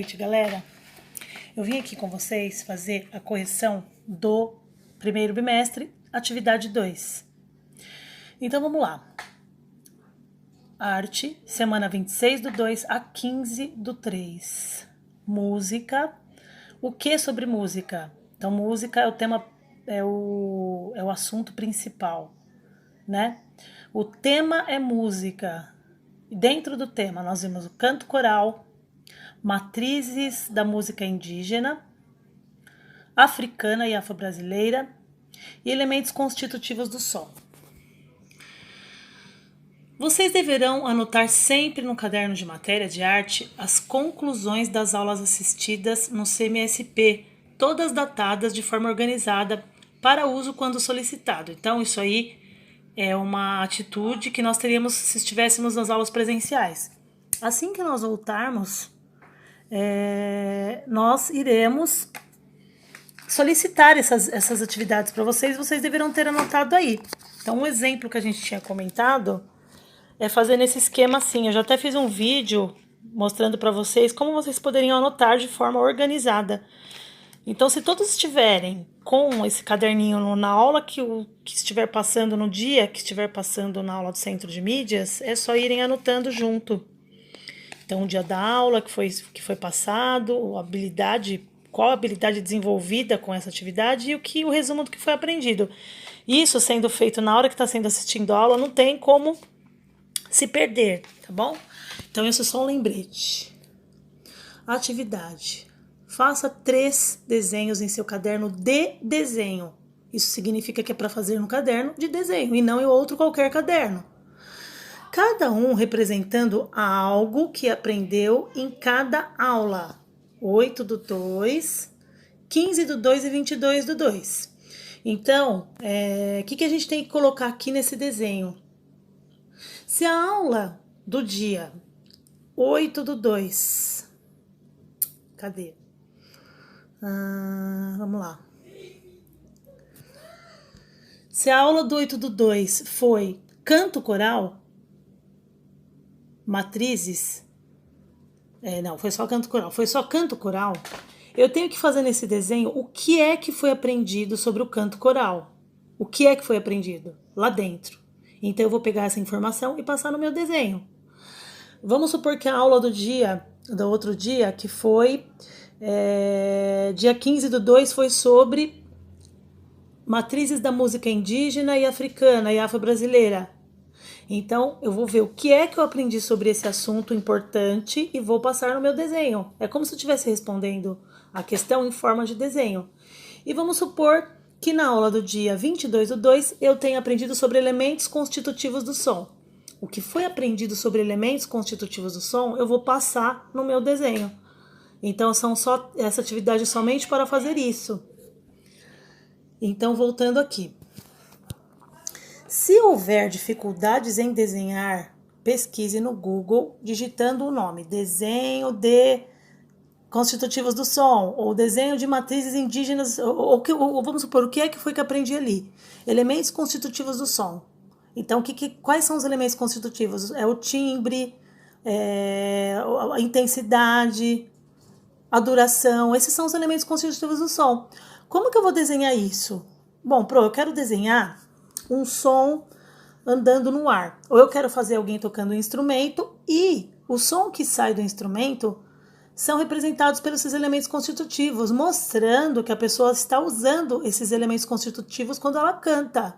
noite, galera. Eu vim aqui com vocês fazer a correção do primeiro bimestre, atividade 2. Então, vamos lá. Arte, semana 26/2 a 15/3. Música. O que sobre música? Então, música é o tema, é o assunto principal, né? O tema é música. Dentro do tema, nós vimos o canto coral, matrizes da música indígena, africana e afro-brasileira e elementos constitutivos do som. Vocês deverão anotar sempre no caderno de matéria de arte as conclusões das aulas assistidas no CMSP, todas datadas de forma organizada para uso quando solicitado. Então, isso aí é uma atitude que nós teríamos se estivéssemos nas aulas presenciais. Assim que nós voltarmos, nós iremos solicitar essas atividades para vocês deverão ter anotado aí. Então, um exemplo que a gente tinha comentado é fazer nesse esquema assim. Eu já até fiz um vídeo mostrando para vocês como vocês poderiam anotar de forma organizada. Então, se todos estiverem com esse caderninho na aula que estiver passando no dia, que estiver passando na aula do Centro de Mídias, é só irem anotando junto. Então, o dia da aula que foi passado, qual a habilidade desenvolvida com essa atividade e o resumo do que foi aprendido. Isso sendo feito na hora que está sendo assistindo a aula, não tem como se perder, tá bom? Então, isso é só um lembrete. Atividade. Faça 3 desenhos em seu caderno de desenho. Isso significa que é para fazer no caderno de desenho e não em outro qualquer caderno. Cada um representando algo que aprendeu em cada aula. 8/2, 15/2 e 22/2. Então, o que a gente tem que colocar aqui nesse desenho? Se a aula do dia 8/2... Cadê? Vamos lá. Se a aula do 8/2 foi canto coral, matrizes, não, foi só canto coral, eu tenho que fazer nesse desenho o que é que foi aprendido sobre o canto coral. O que é que foi aprendido lá dentro. Então eu vou pegar essa informação e passar no meu desenho. Vamos supor que a aula do outro dia, que foi dia 15/2, foi sobre matrizes da música indígena e africana e afro-brasileira. Então, eu vou ver o que é que eu aprendi sobre esse assunto importante e vou passar no meu desenho. É como se eu estivesse respondendo a questão em forma de desenho. E vamos supor que na aula do dia 22/2 eu tenha aprendido sobre elementos constitutivos do som. O que foi aprendido sobre elementos constitutivos do som, eu vou passar no meu desenho. Então, essa atividade somente para fazer isso. Então, voltando aqui. Se houver dificuldades em desenhar, pesquise no Google digitando o nome desenho de constitutivos do som ou desenho de matrizes indígenas, ou vamos supor, o que é que foi que aprendi ali? Elementos constitutivos do som. Então, quais são os elementos constitutivos? É o timbre, a intensidade, a duração. Esses são os elementos constitutivos do som. Como que eu vou desenhar isso? Bom, eu quero desenhar um som andando no ar. Ou eu quero fazer alguém tocando um instrumento e o som que sai do instrumento são representados pelos elementos constitutivos, mostrando que a pessoa está usando esses elementos constitutivos quando ela canta.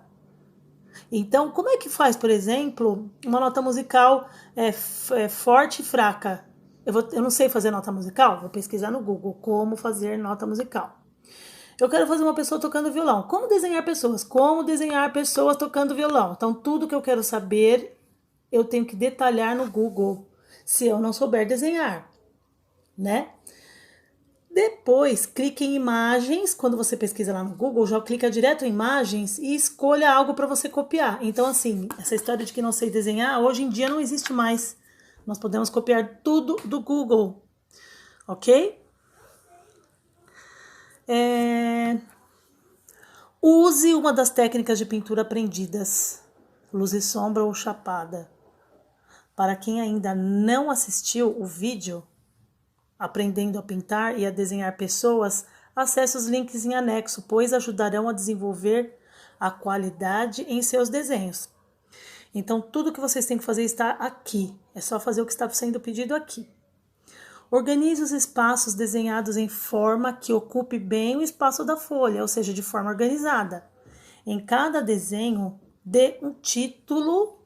Então, como é que faz, por exemplo, uma nota musical forte e fraca? Eu não sei fazer nota musical? Vou pesquisar no Google como fazer nota musical. Eu quero fazer uma pessoa tocando violão. Como desenhar pessoas? Como desenhar pessoas tocando violão? Então, tudo que eu quero saber, eu tenho que detalhar no Google, se eu não souber desenhar, né? Depois, clique em imagens. Quando você pesquisa lá no Google, já clica direto em imagens e escolha algo para você copiar. Então, assim, essa história de que não sei desenhar, hoje em dia não existe mais. Nós podemos copiar tudo do Google, ok? Use uma das técnicas de pintura aprendidas, luz e sombra ou chapada. Para quem ainda não assistiu o vídeo, Aprendendo a pintar e a desenhar pessoas, acesse os links em anexo, pois ajudarão a desenvolver a qualidade em seus desenhos. Então, tudo que vocês têm que fazer está aqui. É só fazer o que está sendo pedido aqui. Organize os espaços desenhados em forma que ocupe bem o espaço da folha, ou seja, de forma organizada. Em cada desenho, dê um título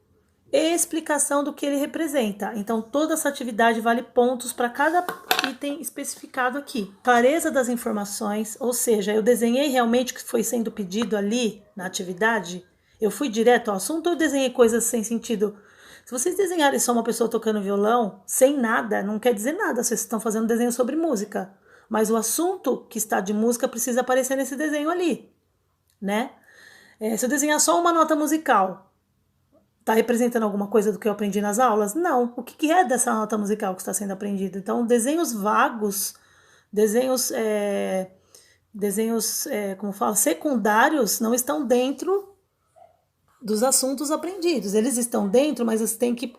e explicação do que ele representa. Então, toda essa atividade vale pontos para cada item especificado aqui. Clareza das informações, ou seja, eu desenhei realmente o que foi sendo pedido ali na atividade? Eu fui direto ao assunto ou eu desenhei coisas sem sentido? Se vocês desenharem só uma pessoa tocando violão, sem nada, não quer dizer nada. Vocês estão fazendo desenho sobre música. Mas o assunto que está de música precisa aparecer nesse desenho ali, né? Se eu desenhar só uma nota musical, está representando alguma coisa do que eu aprendi nas aulas? Não. O que é dessa nota musical que está sendo aprendido? Então, desenhos vagos, desenhos, como fala, secundários, não estão dentro dos assuntos aprendidos. Eles estão dentro, mas você tem que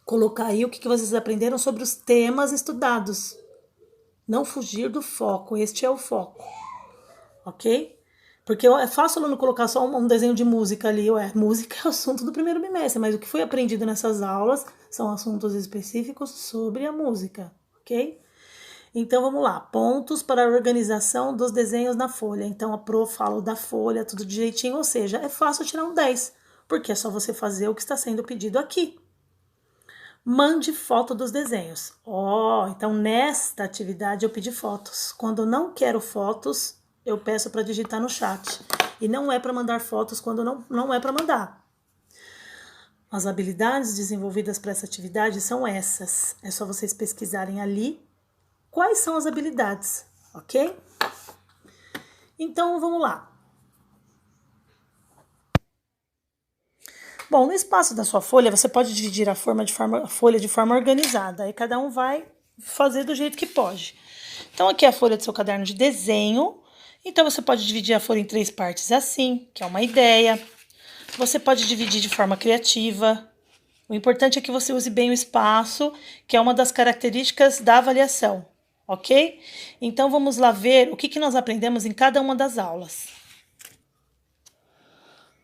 colocar aí o que vocês aprenderam sobre os temas estudados. Não fugir do foco, este é o foco. Ok? Porque é fácil o aluno colocar só um desenho de música ali. Música é o assunto do primeiro bimestre, mas o que foi aprendido nessas aulas são assuntos específicos sobre a música, ok? Então, vamos lá. Pontos para a organização dos desenhos na folha. Então, a Pro fala da folha, tudo direitinho, ou seja, é fácil tirar um 10, porque é só você fazer o que está sendo pedido aqui. Mande foto dos desenhos. Então nesta atividade eu pedi fotos. Quando eu não quero fotos, eu peço para digitar no chat. E não é para mandar fotos quando não é para mandar. As habilidades desenvolvidas para essa atividade são essas. É só vocês pesquisarem ali quais são as habilidades, ok? Então vamos lá. Bom, no espaço da sua folha, você pode dividir a folha de forma organizada. Aí cada um vai fazer do jeito que pode. Então, aqui é a folha do seu caderno de desenho. Então, você pode dividir a folha em 3 partes assim, que é uma ideia. Você pode dividir de forma criativa. O importante é que você use bem o espaço, que é uma das características da avaliação, ok? Então, vamos lá ver o que nós aprendemos em cada uma das aulas.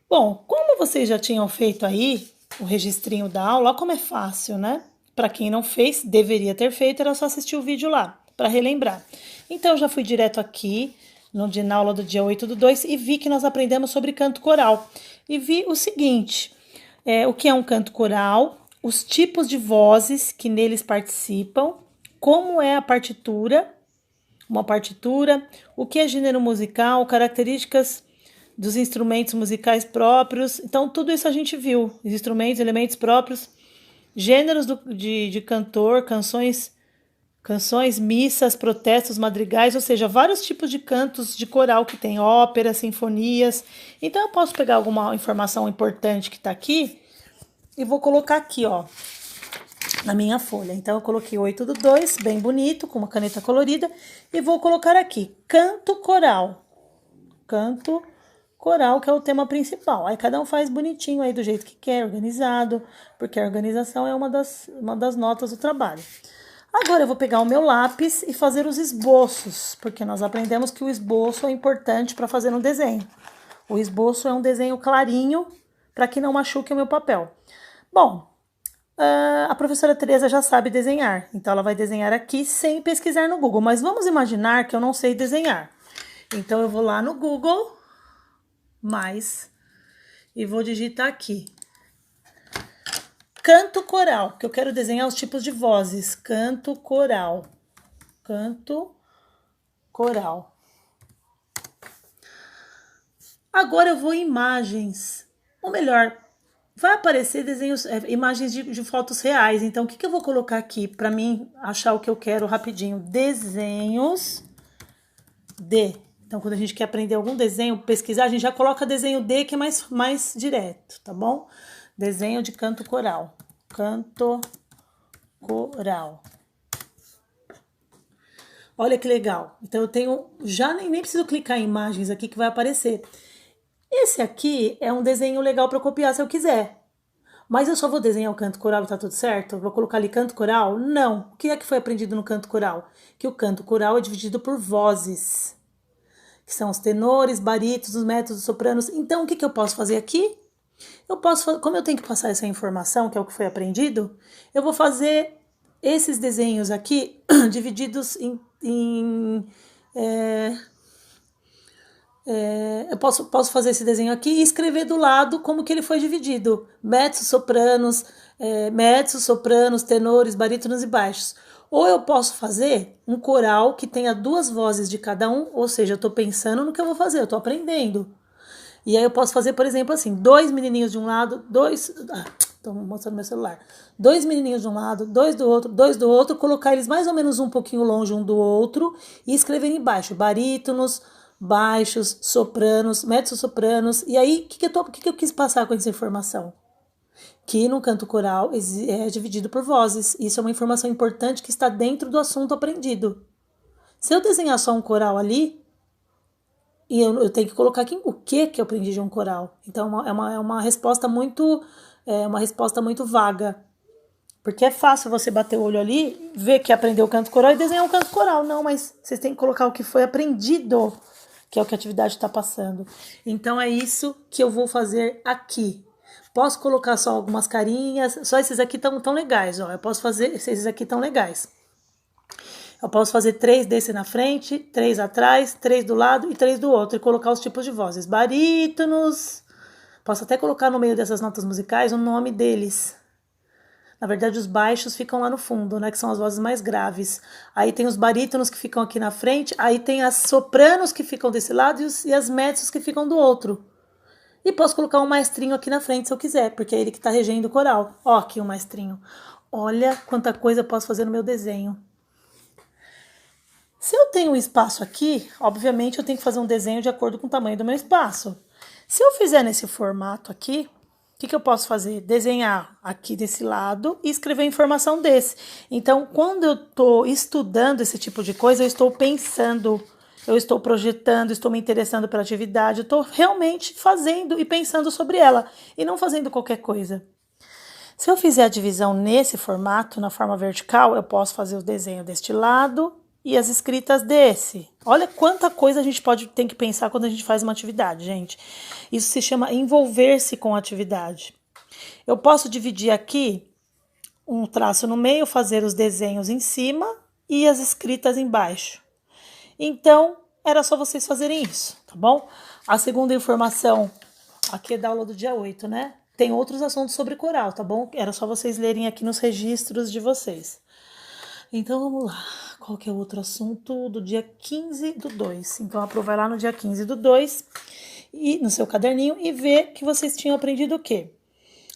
Bom, como vocês já tinham feito aí o registrinho da aula, olha como é fácil, né? Para quem não fez, deveria ter feito, era só assistir o vídeo lá, para relembrar. Então, eu já fui direto aqui, na aula do dia 8/2, e vi que nós aprendemos sobre canto coral. E vi o seguinte, o que é um canto coral, os tipos de vozes que neles participam, como é a partitura, uma partitura, o que é gênero musical, características dos instrumentos musicais próprios. Então, tudo isso a gente viu. Os instrumentos, elementos próprios, gêneros de cantor, canções, missas, protestos, madrigais, ou seja, vários tipos de cantos de coral que tem, óperas, sinfonias. Então, eu posso pegar alguma informação importante que está aqui e vou colocar aqui, ó, na minha folha. Então, eu coloquei 8/2, bem bonito, com uma caneta colorida, e vou colocar aqui, canto coral. Canto coral, que é o tema principal. Aí cada um faz bonitinho aí do jeito que quer, organizado, porque a organização é uma das notas do trabalho. Agora eu vou pegar o meu lápis e fazer os esboços, porque nós aprendemos que o esboço é importante para fazer um desenho. O esboço é um desenho clarinho, para que não machuque o meu papel. Bom, a professora Tereza já sabe desenhar, então ela vai desenhar aqui sem pesquisar no Google, mas vamos imaginar que eu não sei desenhar. Então eu vou lá no Google, e vou digitar aqui canto coral, que eu quero desenhar os tipos de vozes. Canto coral. Agora eu vou em imagens, ou melhor, vai aparecer imagens de fotos reais. Então o que eu vou colocar aqui para mim achar o que eu quero rapidinho? Desenhos de. Então, quando a gente quer aprender algum desenho, pesquisar, a gente já coloca desenho de, que é mais direto, tá bom? Desenho de canto coral. Canto coral. Olha que legal. Então, eu tenho... Já nem preciso clicar em imagens aqui que vai aparecer. Esse aqui é um desenho legal para copiar se eu quiser. Mas eu só vou desenhar o canto coral e tá tudo certo? Vou colocar ali canto coral? Não. O que é que foi aprendido no canto coral? Que o canto coral é dividido por vozes, que são os tenores, barítonos, os métodos, sopranos. Então, o que eu posso fazer aqui? Eu posso, como eu tenho que passar essa informação, que é o que foi aprendido, eu vou fazer esses desenhos aqui divididos eu posso fazer esse desenho aqui e escrever do lado como que ele foi dividido. Mezzo, sopranos, tenores, barítonos e baixos. Ou eu posso fazer um coral que tenha duas vozes de cada um, ou seja, eu estou pensando no que eu vou fazer, eu estou aprendendo. E aí eu posso fazer, por exemplo, assim, dois menininhos de um lado, tô mostrando meu celular. Dois menininhos de um lado, dois do outro, colocar eles mais ou menos um pouquinho longe um do outro e escrever embaixo, barítonos, baixos, sopranos, mezzo-sopranos. E aí, o que eu quis passar com essa informação? Que no canto coral é dividido por vozes. Isso é uma informação importante que está dentro do assunto aprendido. Se eu desenhar só um coral ali, e eu tenho que colocar aqui o que eu aprendi de um coral. Então é uma resposta muito vaga. Porque é fácil você bater o olho ali, ver que aprendeu o canto coral e desenhar um canto coral. Não, mas vocês têm que colocar o que foi aprendido, que é o que a atividade está passando. Então é isso que eu vou fazer aqui. Posso colocar só algumas carinhas, só esses aqui estão tão legais, ó. Eu posso fazer, esses aqui estão legais. Eu posso fazer 3 desse na frente, 3 atrás, 3 do lado e 3 do outro. E colocar os tipos de vozes. Barítonos. Posso até colocar no meio dessas notas musicais o nome deles. Na verdade, os baixos ficam lá no fundo, né? Que são as vozes mais graves. Aí tem os barítonos que ficam aqui na frente. Aí tem as sopranos que ficam desse lado e as mezzos que ficam do outro. E posso colocar um maestrinho aqui na frente se eu quiser, porque é ele que tá regendo o coral. Ó, aqui um maestrinho. Olha quanta coisa eu posso fazer no meu desenho. Se eu tenho um espaço aqui, obviamente eu tenho que fazer um desenho de acordo com o tamanho do meu espaço. Se eu fizer nesse formato aqui, o que eu posso fazer? Desenhar aqui desse lado e escrever informação desse. Então, quando eu estou estudando esse tipo de coisa, eu estou pensando, eu estou projetando, estou me interessando pela atividade, eu estou realmente fazendo e pensando sobre ela e não fazendo qualquer coisa. Se eu fizer a divisão nesse formato, na forma vertical, eu posso fazer o desenho deste lado e as escritas desse. Olha quanta coisa a gente tem que pensar quando a gente faz uma atividade, gente. Isso se chama envolver-se com a atividade. Eu posso dividir aqui um traço no meio, fazer os desenhos em cima e as escritas embaixo. Então, era só vocês fazerem isso, tá bom? A segunda informação, aqui é da aula do dia 8, né? Tem outros assuntos sobre coral, tá bom? Era só vocês lerem aqui nos registros de vocês. Então, vamos lá. Qual que é o outro assunto do dia 15/2? Então, a Pro vai lá no dia 15/2 e no seu caderninho e vê que vocês tinham aprendido o quê?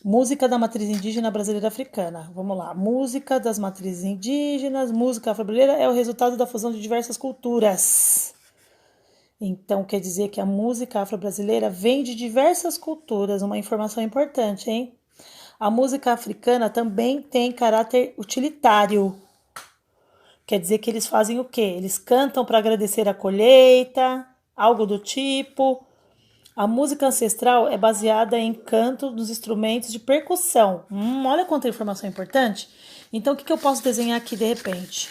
Música da matriz indígena brasileira africana. Vamos lá. Música das matrizes indígenas, música afro-brasileira é o resultado da fusão de diversas culturas. Então, quer dizer que a música afro-brasileira vem de diversas culturas. Uma informação importante, hein? A música africana também tem caráter utilitário. Quer dizer que eles fazem o quê? Eles cantam para agradecer a colheita, algo do tipo. A música ancestral é baseada em canto dos instrumentos de percussão. Olha quanta informação importante. Então, o que eu posso desenhar aqui de repente?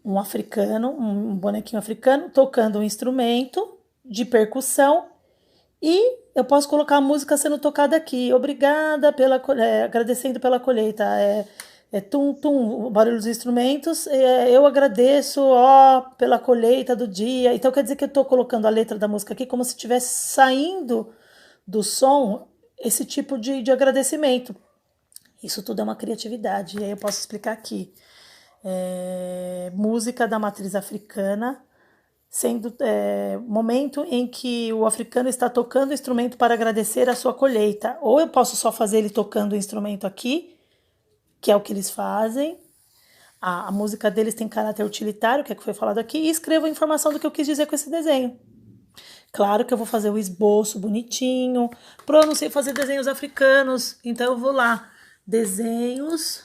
Um africano, um bonequinho africano, tocando um instrumento de percussão e eu posso colocar a música sendo tocada aqui. Obrigada agradecendo pela colheita. Tum, tum, o barulho dos instrumentos. Eu agradeço, pela colheita do dia. Então quer dizer que eu estou colocando a letra da música aqui como se estivesse saindo do som esse tipo de agradecimento. Isso tudo é uma criatividade. E aí eu posso explicar aqui. Música da matriz africana, sendo momento em que o africano está tocando o instrumento para agradecer a sua colheita. Ou eu posso só fazer ele tocando o instrumento aqui, que é o que eles fazem. A música deles tem caráter utilitário, que é o que foi falado aqui, e escrevo a informação do que eu quis dizer com esse desenho. Claro que eu vou fazer o esboço bonitinho. Eu não sei fazer desenhos africanos, então eu vou lá. Desenhos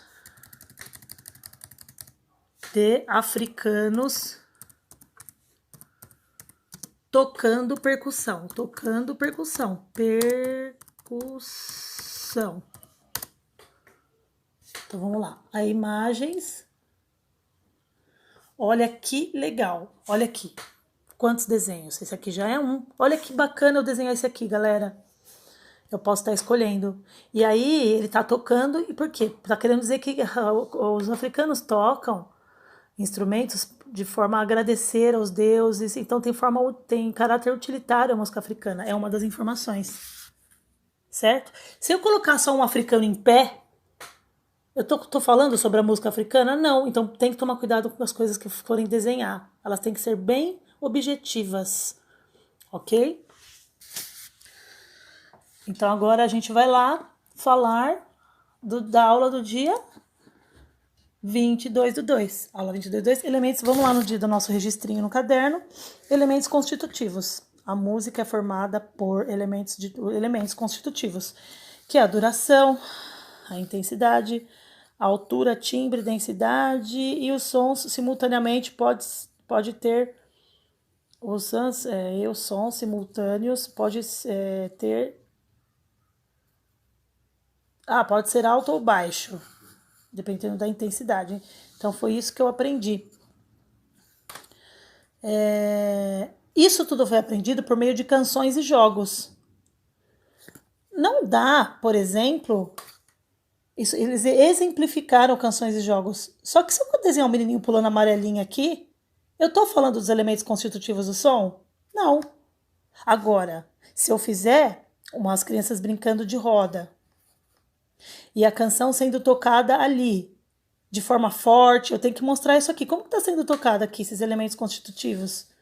de africanos tocando percussão. Percussão. Então, vamos lá. A imagens. Olha que legal. Olha aqui. Quantos desenhos? Esse aqui já é um. Olha que bacana eu desenhar esse aqui, galera. Eu posso estar escolhendo. E aí, ele tá tocando. E por quê? Tá querendo dizer que os africanos tocam instrumentos de forma a agradecer aos deuses. Então, tem caráter utilitário a música africana. É uma das informações. Certo? Se eu colocar só um africano em pé, eu tô falando sobre a música africana? Não. Então, tem que tomar cuidado com as coisas que forem desenhar. Elas têm que ser bem objetivas. Ok? Então, agora a gente vai lá falar da aula do dia 22/2. Aula 22/2, elementos, vamos lá no dia do nosso registrinho no caderno. Elementos constitutivos. A música é formada por elementos constitutivos, que é a duração, a intensidade, a altura, timbre, densidade e os sons simultaneamente pode ter os sons simultâneos pode ter. Pode ser alto ou baixo, dependendo da intensidade. Então, foi isso que eu aprendi. Isso tudo foi aprendido por meio de canções e jogos. Não dá, por exemplo, eles exemplificaram canções e jogos. Só que se eu desenhar um menininho pulando amarelinho aqui, eu tô falando dos elementos constitutivos do som? Não. Agora, se eu fizer umas crianças brincando de roda, e a canção sendo tocada ali, de forma forte, eu tenho que mostrar isso aqui. Como está sendo tocada aqui, esses elementos constitutivos?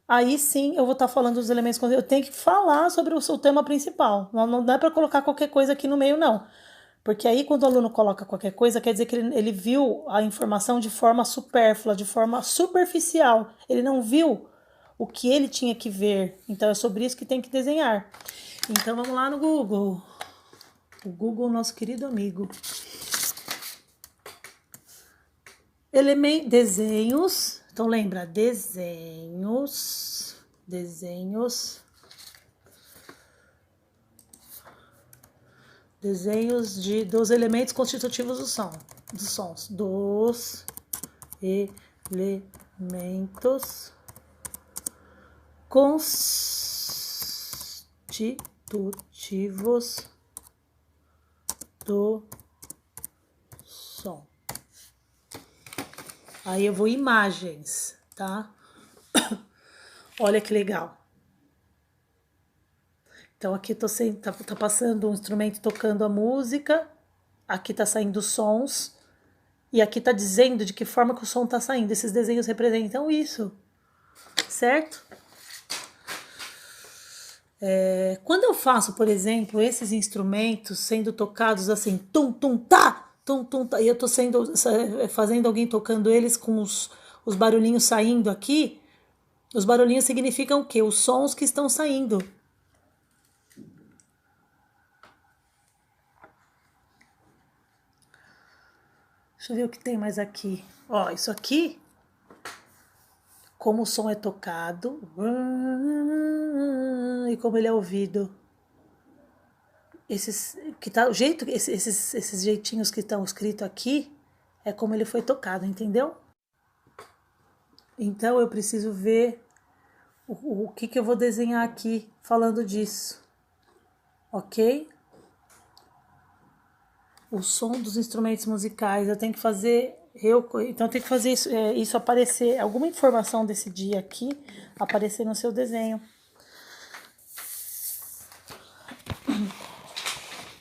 Aí sim eu vou estar falando dos elementos constitutivos. Eu tenho que falar sobre o seu tema principal. Não dá para colocar qualquer coisa aqui no meio, não. Porque aí quando o aluno coloca qualquer coisa, quer dizer que ele viu a informação de forma supérflua, de forma superficial. Ele não viu o que ele tinha que ver. Então é sobre isso que tem que desenhar. Então vamos lá no Google. O Google, nosso querido amigo. Desenhos. Então lembra, desenhos. Desenhos dos elementos constitutivos dos sons. Dos elementos constitutivos do som. Aí eu vou imagens, tá? Olha que legal. Então aqui tá passando um instrumento tocando a música, aqui tá saindo sons, e aqui tá dizendo de que forma que o som tá saindo. Esses desenhos representam isso, certo? Quando eu faço, por exemplo, esses instrumentos sendo tocados assim, tum, tum, tá, e eu tô fazendo alguém tocando eles com os barulhinhos saindo aqui, os barulhinhos significam o quê? Os sons que estão saindo. Deixa eu ver o que tem mais aqui. Ó, isso aqui, como o som é tocado e como ele é ouvido. Esses jeitinhos que estão escritos aqui é como ele foi tocado, entendeu? Então eu preciso ver o que eu vou desenhar aqui falando disso, ok? O som dos instrumentos musicais, eu tenho que fazer, então eu tenho que fazer isso aparecer, alguma informação desse dia aqui aparecer no seu desenho.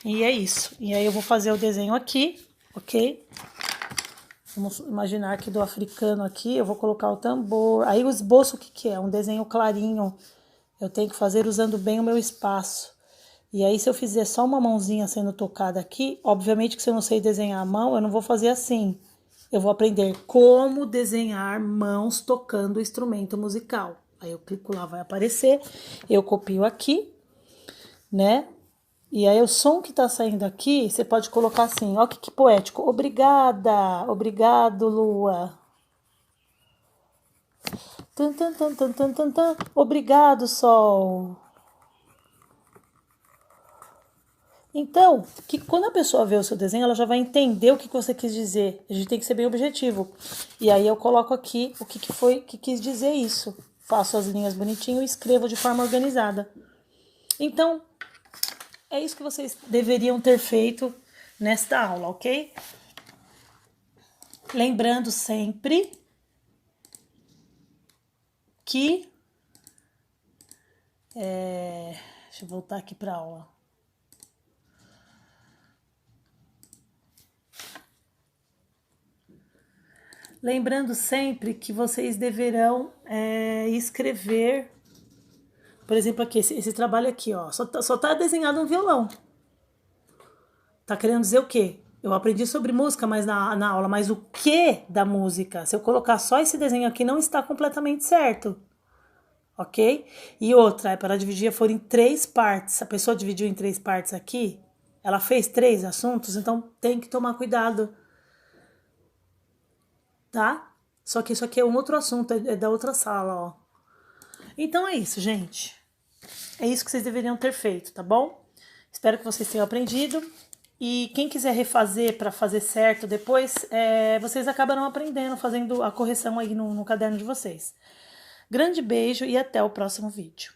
E é isso. E aí eu vou fazer o desenho aqui, ok? Vamos imaginar que do africano aqui, eu vou colocar o tambor. Aí o esboço, o que é? Um desenho clarinho. Eu tenho que fazer usando bem o meu espaço. E aí se eu fizer só uma mãozinha sendo tocada aqui, obviamente que se eu não sei desenhar a mão, eu não vou fazer assim. Eu vou aprender como desenhar mãos tocando o instrumento musical. Aí eu clico lá, vai aparecer. Eu copio aqui, né? E aí o som que tá saindo aqui, você pode colocar assim, ó que poético. Obrigada, obrigado, lua. Tum, tum, tum, tum, tum, tum, tum. Obrigado, sol. Então, que quando a pessoa vê o seu desenho, ela já vai entender o que você quis dizer. A gente tem que ser bem objetivo. E aí eu coloco aqui o que foi que quis dizer isso. Faço as linhas bonitinho e escrevo de forma organizada. Então, é isso que vocês deveriam ter feito nesta aula, ok? Lembrando sempre que... deixa eu voltar aqui para a aula. Lembrando sempre que vocês deverão escrever, por exemplo, aqui, esse trabalho aqui, ó, só tá desenhado um violão. Tá querendo dizer o quê? Eu aprendi sobre música na aula, mas o que da música? Se eu colocar só esse desenho aqui, não está completamente certo. Ok? E outra, é para dividir, for em 3 partes. A pessoa dividiu em 3 partes aqui, ela fez 3 assuntos, então tem que tomar cuidado. Tá? Só que isso aqui é um outro assunto, é da outra sala, ó. Então é isso, gente. É isso que vocês deveriam ter feito, tá bom? Espero que vocês tenham aprendido. E quem quiser refazer para fazer certo depois, vocês acabarão aprendendo, fazendo a correção aí no caderno de vocês. Grande beijo e até o próximo vídeo.